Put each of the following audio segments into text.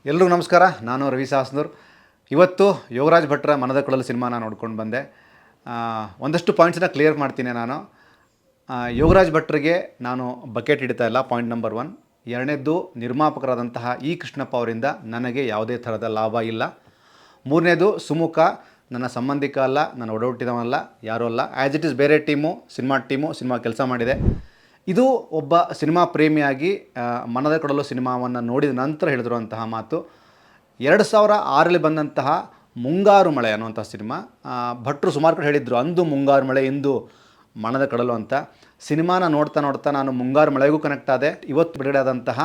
ಎಲ್ರಿಗೂ ನಮಸ್ಕಾರ. ನಾನು ರವಿ ಸಾಸ್ನೂರ್. ಇವತ್ತು ಯೋಗರಾಜ್ ಭಟ್ರ ಮನದ ಕೊಳಲು ಸಿನಿಮಾನ ನೋಡ್ಕೊಂಡು ಬಂದೆ. ಒಂದಷ್ಟು ಪಾಯಿಂಟ್ಸನ್ನ ಕ್ಲಿಯರ್ ಮಾಡ್ತೀನಿ ನಾನು. ಯೋಗರಾಜ್ ಭಟ್ರಿಗೆ ನಾನು ಬಕೆಟ್ ಹಿಡಿತಾ ಇಲ್ಲ, ಪಾಯಿಂಟ್ ನಂಬರ್ 1. ಎರಡನೇದ್ದು, ನಿರ್ಮಾಪಕರಾದಂತಹ ಇ ಕೃಷ್ಣಪ್ಪ ಅವರಿಂದ ನನಗೆ ಯಾವುದೇ ಥರದ ಲಾಭ ಇಲ್ಲ. ಮೂರನೇದು, ಸುಮುಖ ನನ್ನ ಸಂಬಂಧಿಕ ಅಲ್ಲ, ನನ್ನ ಒಡಹುಟ್ಟಿದವನಲ್ಲ, ಯಾರೂ ಅಲ್ಲ. ಆ್ಯಸ್ ಇಟ್ ಈಸ್ ಬೇರೆ ಸಿನಿಮಾ ಕೆಲಸ ಮಾಡಿದೆ. ಇದು ಒಬ್ಬ ಸಿನಿಮಾ ಪ್ರೇಮಿಯಾಗಿ ಮನದ ಕೊಡಲು ಸಿನಿಮಾವನ್ನು ನೋಡಿದ ನಂತರ ಹೇಳಿದಿರುವಂತಹ ಮಾತು. 2006ರಲ್ಲಿ ಬಂದಂತಹ ಮುಂಗಾರು ಮಳೆ ಅನ್ನುವಂಥ ಸಿನಿಮಾ, ಭಟ್ರು ಸುಮಾರು ಕಡೆ ಹೇಳಿದರು, ಅಂದು ಮುಂಗಾರು ಮಳೆ ಇಂದು ಮನದ ಕಡಲು ಅಂತ. ಸಿನಿಮಾನ ನೋಡ್ತಾ ನಾನು ಮುಂಗಾರು ಮಳೆಗೂ ಕನೆಕ್ಟ್ ಆದೆ. ಇವತ್ತು ಬಿಡುಗಡೆ ಆದಂತಹ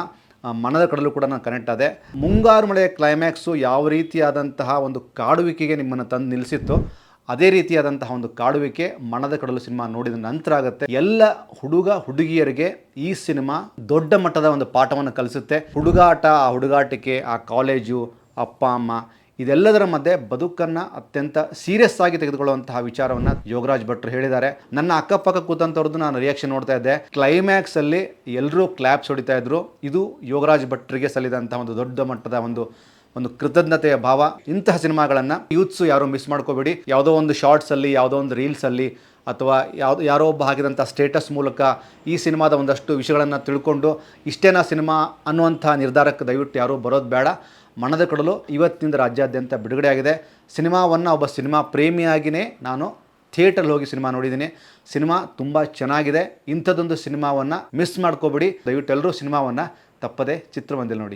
ಮನದ ಕಡಲು ಕೂಡ ನಾನು ಕನೆಕ್ಟ್ ಆದೆ. ಮುಂಗಾರು ಮಳೆಯ ಕ್ಲೈಮ್ಯಾಕ್ಸು ಯಾವ ರೀತಿಯಾದಂತಹ ಒಂದು ಕಾಡುವಿಕೆಗೆ ನಿಮ್ಮನ್ನು ತಂದು ನಿಲ್ಲಿಸಿತ್ತು, ಅದೇ ರೀತಿಯಾದಂತಹ ಒಂದು ಕಾಡುವಿಕೆ ಮನದ ಕಡಲು ಸಿನಿಮಾ ನೋಡಿದ ನಂತರ ಆಗುತ್ತೆ. ಎಲ್ಲ ಹುಡುಗ ಹುಡುಗಿಯರಿಗೆ ಈ ಸಿನಿಮಾ ದೊಡ್ಡ ಮಟ್ಟದ ಒಂದು ಪಾಠವನ್ನು ಕಲಿಸುತ್ತೆ. ಹುಡುಗಾಟ, ಆ ಹುಡುಗಾಟಿಕೆ, ಆ ಕಾಲೇಜು, ಅಪ್ಪ ಅಮ್ಮ, ಇದೆಲ್ಲದರ ಮಧ್ಯೆ ಬದುಕನ್ನು ಅತ್ಯಂತ ಸೀರಿಯಸ್ ಆಗಿ ತೆಗೆದುಕೊಳ್ಳುವಂತಹ ವಿಚಾರವನ್ನು ಯೋಗರಾಜ್ ಭಟ್ರು ಹೇಳಿದ್ದಾರೆ. ನನ್ನ ಅಕ್ಕಪಕ್ಕ ಕೂತಂಥವ್ರದ್ದು ನಾನು ರಿಯಾಕ್ಷನ್ ನೋಡ್ತಾ ಇದ್ದೆ. ಕ್ಲೈಮ್ಯಾಕ್ಸಲ್ಲಿ ಎಲ್ಲರೂ ಕ್ಲಾಪ್ಸ್ ಹೊಡಿತಾ ಇದ್ರು. ಇದು ಯೋಗರಾಜ್ ಭಟ್ರಿಗೆ ಸಲ್ಲಿದಂತಹ ಒಂದು ದೊಡ್ಡ ಮಟ್ಟದ ಒಂದು ಕೃತಜ್ಞತೆಯ ಭಾವ. ಇಂತಹ ಸಿನಿಮಾಗಳನ್ನು ಯೂತ್ಸು ಯಾರೂ ಮಿಸ್ ಮಾಡ್ಕೋಬೇಡಿ. ಯಾವುದೋ ಒಂದು ಶಾರ್ಟ್ಸಲ್ಲಿ, ಯಾವುದೋ ಒಂದು ರೀಲ್ಸಲ್ಲಿ, ಅಥವಾ ಯಾರೋ ಒಬ್ಬ ಹಾಕಿದಂಥ ಸ್ಟೇಟಸ್ ಮೂಲಕ ಈ ಸಿನಿಮಾದ ಒಂದಷ್ಟು ವಿಷಯಗಳನ್ನು ತಿಳ್ಕೊಂಡು ಇಷ್ಟೇನಾ ಸಿನಿಮಾ ಅನ್ನುವಂಥ ನಿರ್ಧಾರಕ್ಕೆ ದಯವಿಟ್ಟು ಯಾರೂ ಬರೋದು ಬೇಡ. ಮನದ ಕೊಡಲು ಇವತ್ತಿನಿಂದ ರಾಜ್ಯಾದ್ಯಂತ ಬಿಡುಗಡೆಯಾಗಿದೆ. ಸಿನಿಮಾವನ್ನು ಒಬ್ಬ ಸಿನಿಮಾ ಪ್ರೇಮಿಯಾಗಿಯೇ ನಾನು ಥಿಯೇಟ್ರಲ್ಲಿ ಹೋಗಿ ಸಿನಿಮಾ ನೋಡಿದ್ದೀನಿ. ಸಿನಿಮಾ ತುಂಬ ಚೆನ್ನಾಗಿದೆ. ಇಂಥದ್ದೊಂದು ಸಿನಿಮಾವನ್ನು ಮಿಸ್ ಮಾಡ್ಕೋಬೇಡಿ. ದಯವಿಟ್ಟು ಎಲ್ಲರೂ ಸಿನಿಮಾವನ್ನು ತಪ್ಪದೆ ಚಿತ್ರಮಂದಿರ ನೋಡಿ.